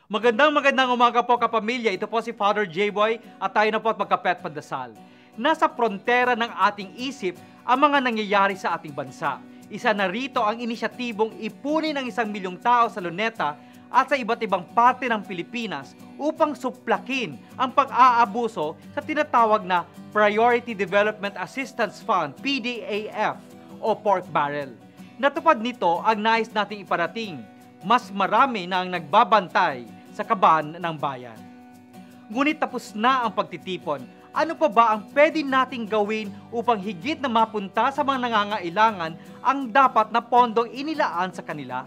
Magandang umaga po kapamilya. Ito po si Father J-Boy at tayo na po at magkapet pandasal. Nasa frontera ng ating isip ang mga nangyayari sa ating bansa. Isa na rito ang inisyatibong ipunin ng 1 milyong tao sa Luneta at sa iba't ibang parte ng Pilipinas upang suplakin ang pag-aabuso sa tinatawag na Priority Development Assistance Fund, PDAF o pork barrel. Natupad nito ang nais nating iparating. Mas marami na ang nagbabantay sa kaban ng bayan. Ngunit tapos na ang pagtitipon. Ano pa ba ang pwede nating gawin upang higit na mapunta sa mga nangangailangan ang dapat na pondong inilaan sa kanila?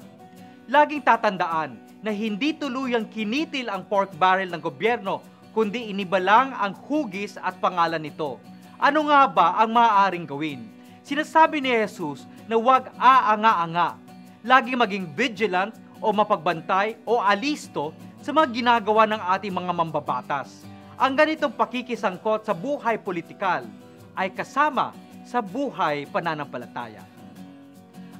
Laging tatandaan na hindi tuluyang kinitil ang pork barrel ng gobyerno, kundi iniba lang ang hugis at pangalan nito. Ano nga ba ang maaaring gawin? Sinasabi ni Jesus na huwag aanga-anga. Laging maging vigilant o mapagbantay o alisto sa mga ginagawa ng ating mga mambabatas. Ang ganitong pakikisangkot sa buhay politikal ay kasama sa buhay pananampalataya.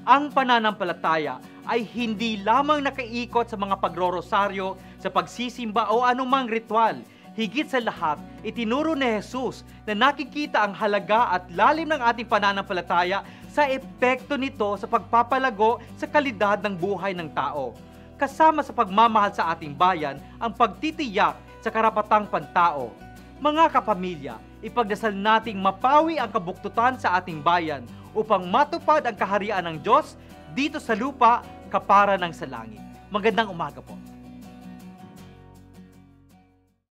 Ang pananampalataya ay hindi lamang nakaikot sa mga pagrorosaryo, sa pagsisimba o anumang ritual. Higit sa lahat, itinuro ni Jesus na nakikita ang halaga at lalim ng ating pananampalataya sa epekto nito sa pagpapalago sa kalidad ng buhay ng tao. Kasama sa pagmamahal sa ating bayan ang pagtitiyak sa karapatang pantao. Mga kapamilya, ipagdasal nating mapawi ang kabuktutan sa ating bayan upang matupad ang kaharian ng Diyos dito sa lupa kapara ng sa langit. Magandang umaga po.